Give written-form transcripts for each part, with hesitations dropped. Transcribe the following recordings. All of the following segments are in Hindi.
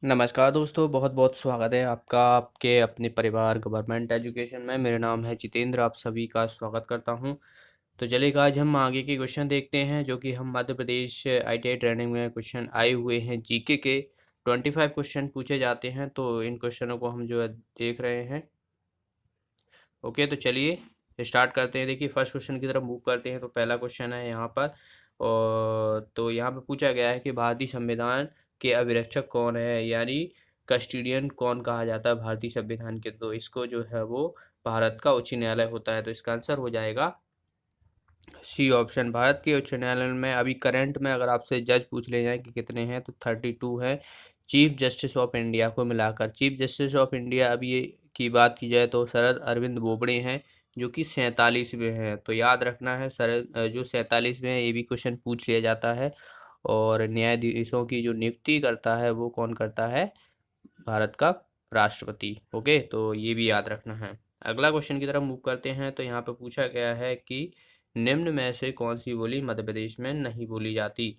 नमस्कार दोस्तों, बहुत बहुत स्वागत है आपका आपके अपने परिवार गवर्नमेंट एजुकेशन में। मेरा नाम है जितेंद्र, आप सभी का स्वागत करता हूं। तो चलिए आज हम आगे के क्वेश्चन देखते हैं, जो कि हम मध्य प्रदेश आईटीआई ट्रेनिंग में क्वेश्चन आए हुए हैं। जीके के 25 क्वेश्चन पूछे जाते हैं, तो इन क्वेश्चनों को हम जो है देख रहे हैं। ओके, तो चलिए स्टार्ट करते हैं। देखिए फर्स्ट क्वेश्चन की तरफ मूव करते हैं। तो पहला क्वेश्चन है यहाँ पर, और तो यहाँ पे पूछा गया है कि भारतीय संविधान के अभिरक्षक कौन है, यानी कस्टोडियन कौन कहा जाता है भारतीय संविधान के। तो इसको जो है वो भारत का उच्च न्यायालय होता है। तो इसका आंसर हो जाएगा सी ऑप्शन। भारत के उच्च न्यायालय में अभी करंट में अगर आपसे जज पूछ ले जाए कि कितने हैं, तो 32 है चीफ जस्टिस ऑफ इंडिया को मिलाकर। चीफ जस्टिस ऑफ इंडिया अभी ये की बात की जाए तो शरद अरविंद बोबड़े हैं, जो कि 47वें हैं। तो याद रखना है शरद जो 47वें हैं, ये भी क्वेश्चन पूछ लिया जाता है। और न्यायाधीशों की जो नियुक्ति करता है वो कौन करता है, भारत का राष्ट्रपति। ओके, तो ये भी याद रखना है। अगला क्वेश्चन की तरफ मूव करते हैं। तो यहाँ पे पूछा गया है कि निम्न में से कौन सी बोली मध्य प्रदेश में नहीं बोली जाती।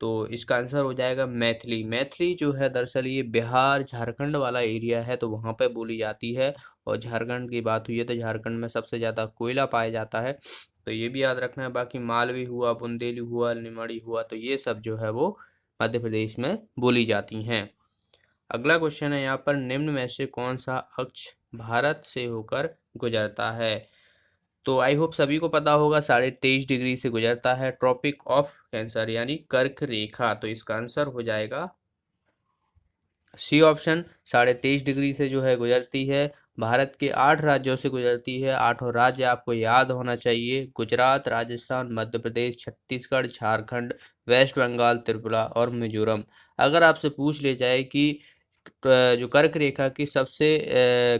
तो इसका आंसर हो जाएगा मैथिली। मैथिली जो है दरअसल ये बिहार झारखंड वाला एरिया है, तो वहाँ पे बोली जाती है। और झारखंड की बात हुई है तो झारखंड में सबसे ज़्यादा कोयला पाया जाता है, तो ये भी याद रखना है। बाकी मालवी हुआ, बुंदेली हुआ, निमाड़ी हुआ, तो ये सब जो है वो मध्य प्रदेश में बोली जाती हैं। अगला क्वेश्चन है यहाँ पर, निम्न में से कौन सा अक्ष भारत से होकर गुजरता है। तो आई होप सभी को पता होगा, 23.5 डिग्री से गुजरता है ट्रॉपिक ऑफ कैंसर यानी कर्क रेखा। तो इसका आंसर हो जाएगा सी ऑप्शन। 23.5 डिग्री से जो है गुजरती है। भारत के 8 राज्यों से गुजरती है। 8 राज्य आपको याद होना चाहिए: गुजरात, राजस्थान, मध्य प्रदेश, छत्तीसगढ़, झारखंड, वेस्ट बंगाल, त्रिपुरा और मिजोरम। अगर आपसे पूछ ले जाए कि जो कर्क रेखा की सबसे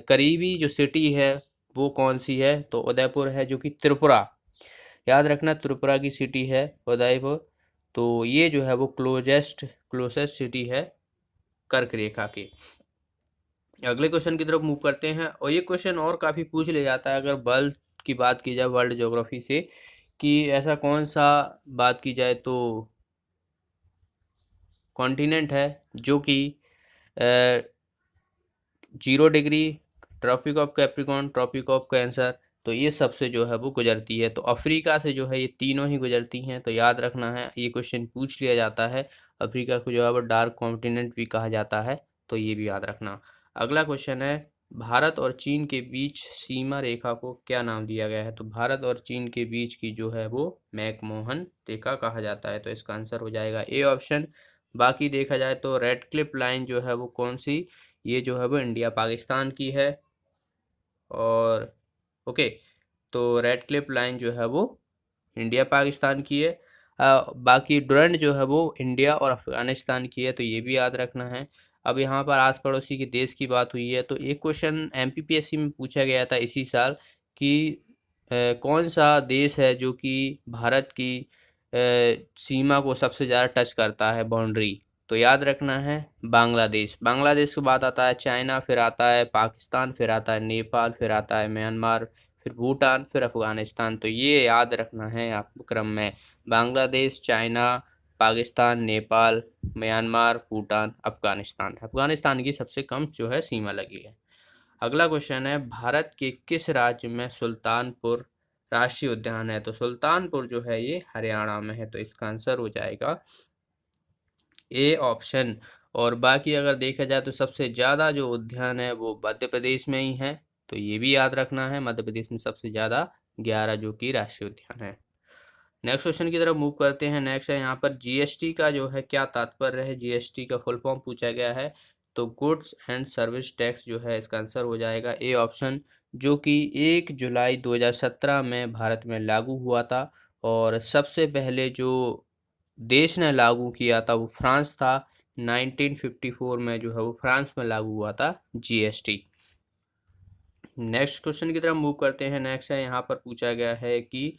करीबी जो सिटी है वो कौन सी है, तो उदयपुर है, जो कि त्रिपुरा। याद रखना त्रिपुरा की सिटी है उदयपुर। तो ये जो है वो क्लोजेस्ट सिटी है कर्क रेखा की। अगले क्वेश्चन की तरफ मूव करते हैं। और ये क्वेश्चन और काफ़ी पूछ ले जाता है अगर वर्ल्ड की बात की जाए, वर्ल्ड ज्योग्राफी से, कि ऐसा कौन सा बात की जाए तो कॉन्टिनेंट है जो कि 0 degree, tropic of Capricorn, tropic of Cancer, तो ये सबसे जो है वो गुजरती है। तो अफ्रीका से जो है ये तीनों ही गुजरती हैं। तो याद रखना है, ये क्वेश्चन पूछ लिया जाता है। अफ्रीका को जो है वो डार्क कॉन्टिनेंट भी कहा जाता है, तो ये भी याद रखना। अगला क्वेश्चन है, भारत और चीन के बीच सीमा रेखा को क्या नाम दिया गया है। तो भारत और चीन के बीच की जो है वो मैकमोहन रेखा कहा जाता है। तो इसका आंसर हो जाएगा ए ऑप्शन। बाकी देखा जाए तो रेड क्लिफ लाइन जो है वो कौन सी, ये जो है वो इंडिया पाकिस्तान की है। और ओके, तो रेड क्लिफ लाइन जो है वो इंडिया पाकिस्तान की है। बाकी डुरंड जो है वो इंडिया और अफगानिस्तान की है, तो ये भी याद रखना है। अब यहाँ पर आस पड़ोसी के देश की बात हुई है, तो एक क्वेश्चन एमपीपीएससी में पूछा गया था इसी साल कि कौन सा देश है जो कि भारत की सीमा को सबसे ज़्यादा टच करता है, बाउंड्री। तो याद रखना है बांग्लादेश। बांग्लादेश के बाद आता है चाइना, फिर आता है पाकिस्तान, फिर आता है नेपाल, फिर आता है म्यांमार, फिर भूटान, फिर अफगानिस्तान। तो ये याद रखना है आपको क्रम में: बांग्लादेश, चाइना, पाकिस्तान, नेपाल, म्यांमार, भूटान, अफगानिस्तान। अफगानिस्तान की सबसे कम जो है सीमा लगी है। अगला क्वेश्चन है, भारत के किस राज्य में सुल्तानपुर राष्ट्रीय उद्यान है। तो सुल्तानपुर जो है ये हरियाणा में है। तो इसका आंसर हो जाएगा ए ऑप्शन। और बाकी अगर देखा जाए तो सबसे ज़्यादा जो उद्यान है वो मध्य प्रदेश में ही है। तो ये भी याद रखना है, मध्य प्रदेश में सबसे ज़्यादा 11 जो कि राष्ट्रीय उद्यान है। नेक्स्ट क्वेश्चन की तरफ मूव करते हैं। नेक्स्ट है यहाँ पर, जीएसटी का जो है क्या तात्पर्य है। जीएसटी का फुल फॉर्म पूछा गया है। तो गुड्स एंड सर्विस टैक्स जो है, इसका आंसर हो जाएगा ए ऑप्शन, जो कि 1 जुलाई 2017 में भारत में लागू हुआ था। और सबसे पहले जो देश ने लागू किया था वो फ्रांस था। 1954 में जो है वो फ्रांस में लागू हुआ था जीएसटी। नेक्स्ट क्वेश्चन की तरफ मूव करते हैं। नेक्स्ट है यहाँ पर पूछा गया है कि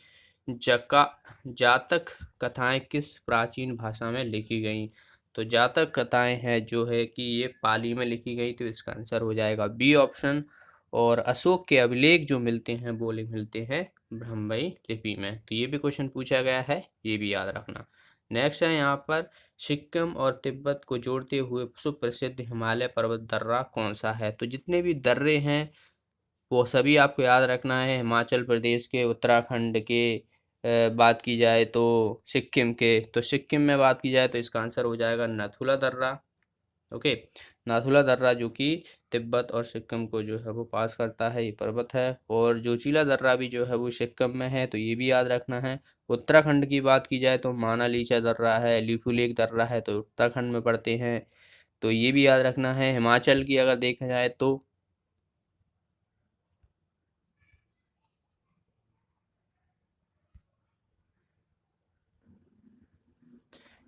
जका जातक कथाएं किस प्राचीन भाषा में लिखी गई। तो जातक कथाएं हैं जो है कि ये पाली में लिखी गई। तो इसका आंसर हो जाएगा बी ऑप्शन। और अशोक के अभिलेख जो मिलते हैं वो मिलते हैं ब्रह्मई लिपि में। तो ये भी क्वेश्चन पूछा गया है, ये भी याद रखना। नेक्स्ट है यहाँ पर सिक्किम और तिब्बत को जोड़ते हुए सुप्रसिद्ध हिमालय पर्वत दर्रा कौन सा है। तो जितने भी दर्रे हैं वो सभी आपको याद रखना है। हिमाचल प्रदेश के, उत्तराखंड के, बात की जाए तो सिक्किम के, तो सिक्किम में बात की जाए तो इसका आंसर हो जाएगा नाथुला दर्रा। ओके, नाथुला दर्रा जो कि तिब्बत और सिक्किम को जो है वो पास करता है, ये पर्वत है। और जोशीला दर्रा भी जो है वो सिक्किम में है, तो ये भी याद रखना है। उत्तराखंड की बात की जाए तो मानालीचा दर्रा है, लिपुलेख दर्रा है, तो उत्तराखंड में पड़ते हैं, तो ये भी याद रखना है। हिमाचल की अगर देखा जाए तो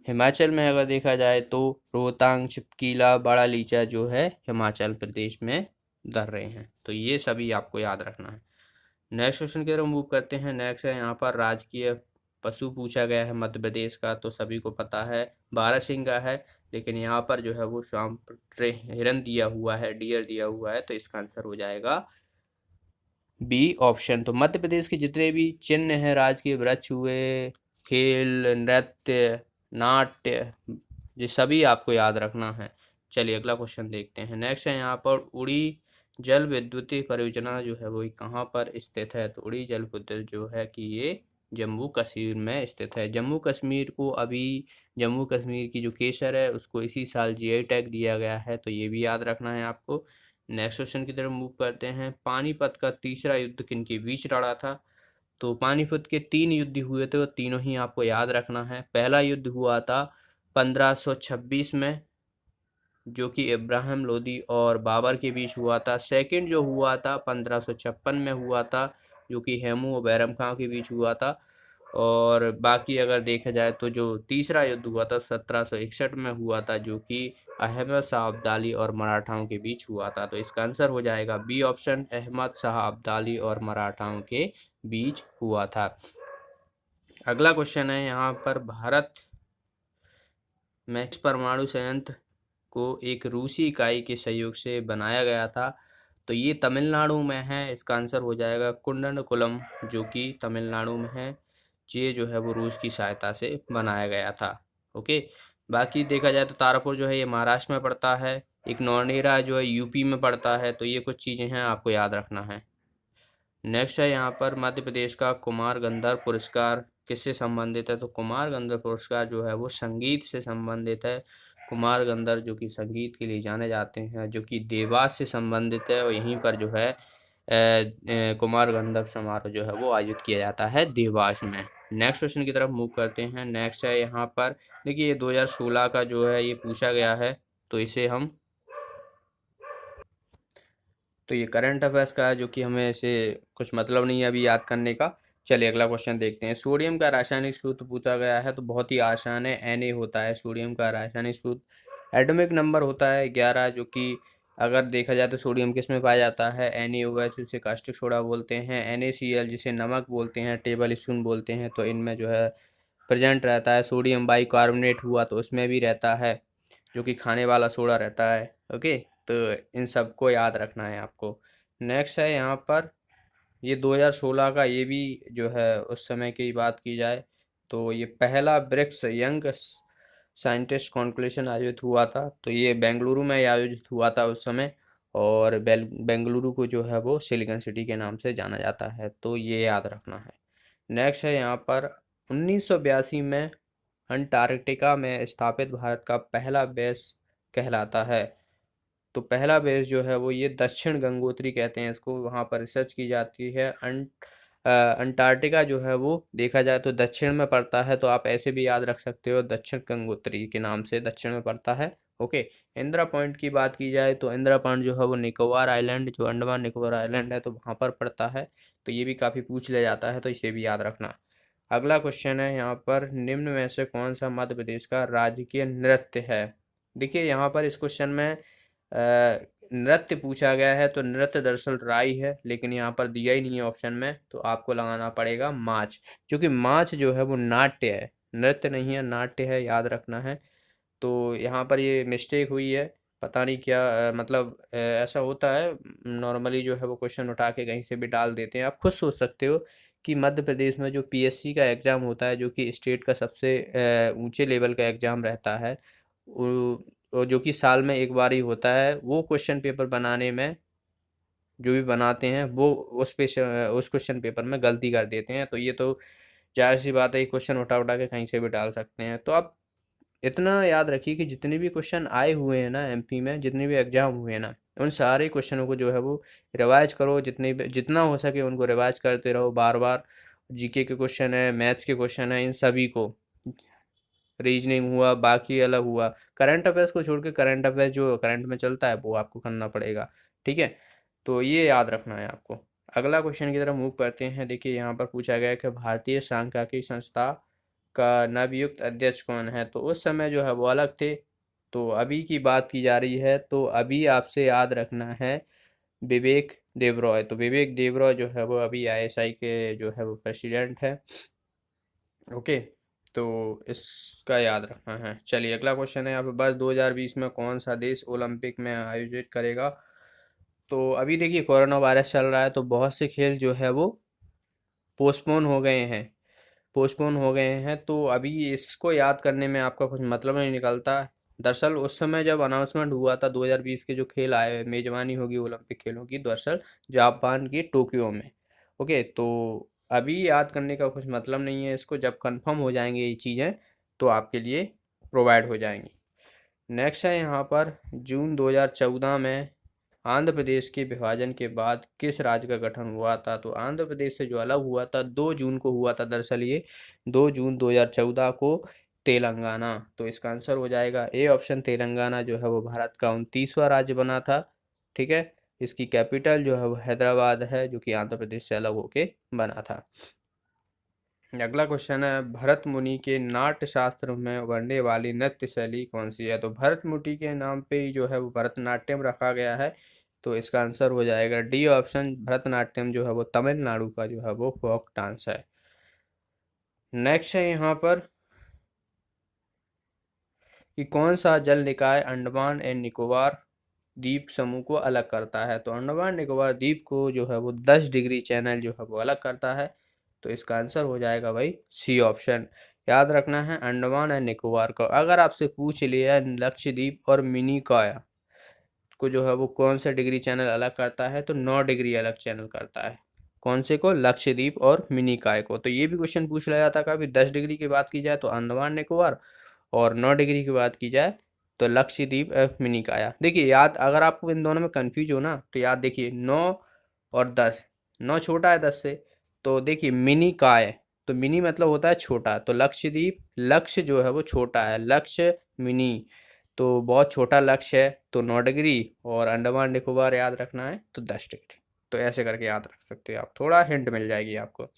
हिमाचल में अगर देखा जाए तो रोहतांग, छिपकीला, बड़ा लीचा जो है हिमाचल प्रदेश में दर्रे हैं, तो ये सभी आपको याद रखना है। नेक्स्ट क्वेश्चन की तरफ मूव करते हैं। नेक्स्ट है यहाँ पर राजकीय पशु पूछा गया है मध्य प्रदेश का, तो सभी को पता है बारहसिंगा है, लेकिन यहाँ पर जो है वो हिरन दिया हुआ है, डियर दिया हुआ है, तो इसका आंसर हो जाएगा बी ऑप्शन। तो मध्य प्रदेश के जितने भी चिन्ह हैं, राजकीय वृक्ष हुए, खेल, नृत्य, नाट्य, ये सभी आपको याद रखना है। चलिए अगला क्वेश्चन देखते हैं। नेक्स्ट है यहाँ पर उड़ी जल विद्युत परियोजना जो है वो कहाँ पर स्थित है। तो उड़ी जल विद्युत जो है कि ये जम्मू कश्मीर में स्थित है। जम्मू कश्मीर को अभी जम्मू कश्मीर की जो केसर है उसको इसी साल जीआई टैग दिया गया है, तो ये भी याद रखना है आपको। नेक्स्ट क्वेश्चन की तरफ मूव करते हैं। पानीपत का तीसरा युद्ध किन के बीच लड़ा था। तो पानीपत के 3 युद्ध हुए थे, वो तीनों ही आपको याद रखना है। पहला युद्ध हुआ था 1526 में, जो कि इब्राहिम लोदी और बाबर के बीच हुआ था। सेकंड जो हुआ था 1556 में हुआ था, जो कि हेमू और बैरम खां के बीच हुआ था। और बाकी अगर देखा जाए तो जो तीसरा युद्ध हुआ था 1761 में हुआ था, जो कि अहमद शाह अब्दाली और मराठाओं के बीच हुआ था। तो इसका आंसर हो जाएगा बी ऑप्शन, अहमद शाह अब्दाली और मराठाओं के बीच हुआ था। अगला क्वेश्चन है यहाँ पर, भारत में किस परमाणु संयंत्र को एक रूसी इकाई के सहयोग से बनाया गया था। तो ये तमिलनाडु में है, इसका आंसर हो जाएगा कुंडनकुलम, जो कि तमिलनाडु में है। ये जो है वो रूस की सहायता से बनाया गया था। ओके, बाकी देखा जाए तो तारापुर जो है ये महाराष्ट्र में पड़ता है, एक नौनेरा जो है यूपी में पड़ता है, तो ये कुछ चीज़ें हैं आपको याद रखना है। नेक्स्ट है यहाँ पर, मध्य प्रदेश का कुमार गंधर्व पुरस्कार किससे संबंधित है। तो कुमार गंधर्व पुरस्कार जो है वो संगीत से संबंधित है। कुमार गंधर्व जो कि संगीत के लिए जाने जाते हैं, जो कि देवास से संबंधित है, और यहीं पर जो है कुमार गंधर्व समारोह जो है वो आयोजित किया जाता है देवास में। नेक्स्ट क्वेश्चन की तरफ मूव करते हैं। नेक्स्ट है यहाँ पर, देखिए ये 2016 का जो है ये पूछा गया है, तो इसे हम, तो ये करंट अफेयर्स का है, जो कि हमें इसे कुछ मतलब नहीं है अभी याद करने का। चलिए अगला क्वेश्चन देखते हैं। सोडियम का रासायनिक सूत्र पूछा गया है, तो बहुत ही आसान है, Na होता है सोडियम का रासायनिक सूत्र। एटॉमिक नंबर होता है 11, जो कि अगर देखा जाए तो सोडियम किस में पाया जाता है, NaOH, जिसे कास्टिक सोडा बोलते हैं, NaCl जिसे नमक बोलते हैं, टेबल स्पून बोलते हैं, तो इनमें जो है प्रेजेंट रहता है। सोडियम बाइकार्बोनेट हुआ तो उसमें भी रहता है, जो कि खाने वाला सोडा रहता है। ओके, तो इन सबको याद रखना है आपको। नेक्स्ट है यहाँ पर, ये 2016 का, ये भी जो है उस समय की बात की जाए तो ये पहला ब्रिक्स यंग साइंटिस्ट कॉन्क्लेशन आयोजित हुआ था, तो ये बेंगलुरु में आयोजित हुआ था उस समय। और बेंगलुरु को जो है वो सिलिकॉन सिटी के नाम से जाना जाता है, तो ये याद रखना है। नेक्स्ट है यहाँ पर, 1982 में अंटार्कटिका में स्थापित भारत का पहला बेस कहलाता है। तो पहला बेस जो है वो ये दक्षिण गंगोत्री कहते हैं इसको, वहाँ पर रिसर्च की जाती है। अंटार्कटिका जो है वो देखा जाए तो दक्षिण में पड़ता है, तो आप ऐसे भी याद रख सकते हो, दक्षिण गंगोत्री के नाम से दक्षिण में पड़ता है। ओके, इंदिरा पॉइंट की बात की जाए तो इंदिरा पॉइंट जो है वो निकोबार आइलैंड, जो अंडमान निकोबार आइलैंड है, तो वहाँ पर पड़ता है, तो ये भी काफ़ी पूछ लिया जाता है, तो इसे भी याद रखना। अगला क्वेश्चन है यहाँ पर, निम्न में से कौन सा मध्य प्रदेश का राजकीय नृत्य है। देखिए यहाँ पर इस क्वेश्चन में नृत्य पूछा गया है, तो नृत्य दरअसल राई है, लेकिन यहाँ पर दिया ही नहीं है ऑप्शन में, तो आपको लगाना पड़ेगा माच, क्योंकि माच जो है वो नाट्य है, नृत्य नहीं है, नाट्य है, याद रखना है। तो यहाँ पर ये मिस्टेक हुई है, पता नहीं क्या, मतलब ऐसा होता है नॉर्मली जो है वो क्वेश्चन उठा के कहीं से भी डाल देते हैं। आप खुद सोच सकते हो कि मध्य प्रदेश में जो पीएससी का एग्ज़ाम होता है, जो कि स्टेट का सबसे ऊंचे लेवल का एग्ज़ाम रहता है, वो जो कि साल में एक बार ही होता है, वो क्वेश्चन पेपर बनाने में जो भी बनाते हैं वो उस क्वेश्चन पेपर में गलती कर देते हैं। तो ये तो जाहिर सी बात है, क्वेश्चन उठा उठा के कहीं से भी डाल सकते हैं। तो आप इतना याद रखिए कि जितने भी क्वेश्चन आए हुए हैं ना एमपी में, जितने भी एग्जाम हुए हैं ना, उन सारे क्वेश्चनों को जो है वो रिवाइज करो, जितना हो सके उनको रिवाइज करते रहो बार बार। जीके के क्वेश्चन है, मैथ्स के क्वेश्चन है, इन सभी को, रीजनिंग हुआ, बाकी अलग हुआ, करंट अफेयर्स को छोड़ के करंट अफेयर्स जो करंट में चलता है वो आपको करना पड़ेगा। ठीक है, तो ये याद रखना है आपको। अगला क्वेश्चन की तरफ मूव करते हैं। देखिए यहाँ पर पूछा गया है कि भारतीय सांख्यिकी संस्था का नवयुक्त अध्यक्ष कौन है। तो उस समय जो है वो अलग थे, तो अभी की बात की जा रही है, तो अभी आपसे याद रखना है विवेक देबरॉय। तो विवेक देबरॉय जो है वो अभी आईएसआई के जो है वो प्रेसिडेंट है। ओके, तो इसका याद रखना है। चलिए अगला क्वेश्चन है यहाँ पे, बस 2020 में कौन सा देश ओलंपिक में आयोजित करेगा। तो अभी देखिए कोरोना वायरस चल रहा है, तो बहुत से खेल जो है वो पोस्टपोन हो गए हैं, तो अभी इसको याद करने में आपका कुछ मतलब नहीं निकलता। दरअसल उस समय जब अनाउंसमेंट हुआ था 2020 के जो खेल आए, मेजबानी होगी ओलंपिक खेलों की, दरअसल जापान की टोक्यो में। ओके, तो अभी याद करने का कुछ मतलब नहीं है, इसको जब कंफर्म हो जाएंगे ये चीज़ें तो आपके लिए प्रोवाइड हो जाएंगी। नेक्स्ट है यहाँ पर, जून 2014 में आंध्र प्रदेश के विभाजन के बाद किस राज्य का गठन हुआ था। तो आंध्र प्रदेश से जो अलग हुआ था 2 जून को हुआ था, दरअसल ये 2 जून 2014 को तेलंगाना। तो इसका आंसर हो जाएगा ए ऑप्शन, तेलंगाना जो है वो भारत का 29वां राज्य बना था। ठीक है, इसकी कैपिटल जो है वो हैदराबाद है, जो कि आंध्र प्रदेश से अलग होके बना था। अगला क्वेश्चन है, भरत मुनि के नाट्य शास्त्र में उभरने वाली नृत्य शैली कौन सी है। तो भरत मुनि के नाम पे ही जो है वो भरतनाट्यम रखा गया है, तो इसका आंसर हो जाएगा डी ऑप्शन, भरतनाट्यम जो है वो तमिलनाडु का जो है वो फोक डांस है। नेक्स्ट है यहाँ पर कि कौन सा जल निकाय अंडमान एंड निकोबार द्वीप समूह को अलग करता है। तो अंडमान निकोबार द्वीप को जो है वो 10 डिग्री चैनल जो है वो अलग करता है, तो इसका आंसर हो जाएगा भाई सी ऑप्शन। याद रखना है अंडमान एंड निकोबार को। अगर आपसे पूछ लिया लक्षद्वीप और मिनी काया को जो है वो कौन सा डिग्री चैनल अलग करता है, तो 9 डिग्री अलग चैनल करता है। कौन से को, लक्षद्वीप और मिनी काय को। तो ये भी क्वेश्चन पूछ लिया जाता है, कभी 10 डिग्री की बात की जाए तो अंडमान निकोबार, और 9 डिग्री की बात की जाए तो लक्षद्वीप मिनी काया। देखिए याद, अगर आपको इन दोनों में कंफ्यूज हो ना, तो याद देखिए 9 और 10, 9 छोटा है 10 से, तो देखिए मिनी काय, तो मिनी मतलब होता है छोटा, तो लक्षद्वीप, लक्ष्य जो है वो छोटा है, लक्ष्य मिनी, तो बहुत छोटा लक्ष्य है तो 9 डिग्री, और अंडमान निकोबार याद रखना है तो 10 डिग्री। तो ऐसे करके याद रख सकते हो आप, थोड़ा हिंट मिल जाएगी आपको।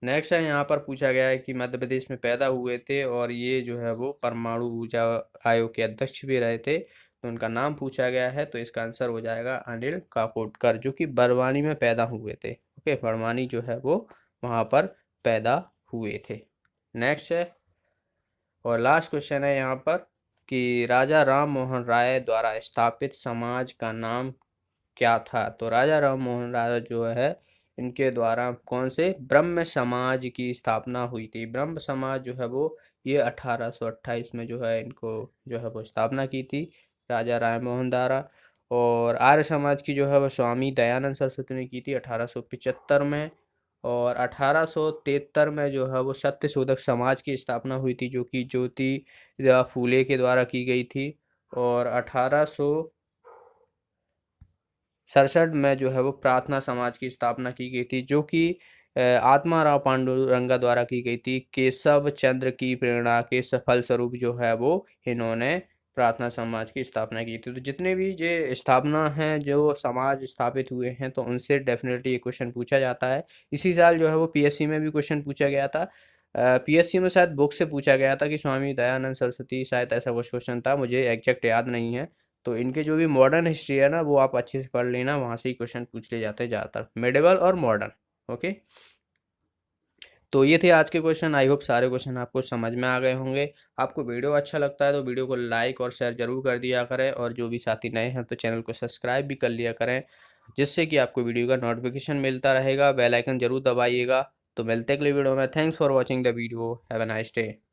नेक्स्ट है यहाँ पर पूछा गया है कि मध्य प्रदेश में पैदा हुए थे, और ये जो है वो परमाणु ऊर्जा आयोग के अध्यक्ष भी रहे थे, तो उनका नाम पूछा गया है, तो इसका आंसर हो जाएगा अनिल काकोडकर, जो कि बड़वानी में पैदा हुए थे। ओके, बड़वानी जो है वो वहाँ पर पैदा हुए थे। नेक्स्ट है और लास्ट क्वेश्चन है यहाँ पर कि राजा राम मोहन राय द्वारा स्थापित समाज का नाम क्या था। तो राजा राम मोहन राय जो है, इनके द्वारा कौन से ब्रह्म समाज की स्थापना हुई थी। ब्रह्म समाज जो है वो ये 1828 में जो है इनको जो है वो स्थापना की थी राजा राम मोहन द्वारा। और आर्य समाज की जो है वो स्वामी दयानंद सरस्वती ने की थी 1875 में। और 1873 में जो है वो सत्य शोधक समाज की स्थापना हुई थी, जो कि ज्योति फूले के द्वारा की गई थी। और 1867 में जो है वो प्रार्थना समाज की स्थापना की गई थी, जो कि आत्माराव पांडुरंगा द्वारा की गई थी। केशव चंद्र की प्रेरणा के सफल स्वरूप जो है वो इन्होंने प्रार्थना समाज की स्थापना की थी। तो जितने भी ये स्थापना हैं, जो समाज स्थापित हुए हैं, तो उनसे डेफिनेटली ये क्वेश्चन पूछा जाता है। इसी साल जो है वो पीएससी में भी क्वेश्चन पूछा गया था। पीएससी में शायद बुक से पूछा गया था कि स्वामी दयानंद सरस्वती, शायद ऐसा कुछ क्वेश्चन था, मुझे एग्जैक्ट याद नहीं है। तो इनके जो भी मॉडर्न हिस्ट्री है ना, वो आप अच्छे से पढ़ लेना, वहाँ से ही क्वेश्चन पूछ ले जाते हैं ज़्यादातर, मेडिवल और मॉडर्न। ओके, तो ये थे आज के क्वेश्चन। आई होप सारे क्वेश्चन आपको समझ में आ गए होंगे। आपको वीडियो अच्छा लगता है तो वीडियो को लाइक और शेयर जरूर कर दिया करें, और जो भी साथी नए हैं तो चैनल को सब्सक्राइब भी कर लिया करें। जिससे कि आपको वीडियो का नोटिफिकेशन मिलता रहेगा। बेल आइकन जरूर दबाइएगा। तो मिलते हैं अगले वीडियो में। Thanks for watching the video. Have a nice day.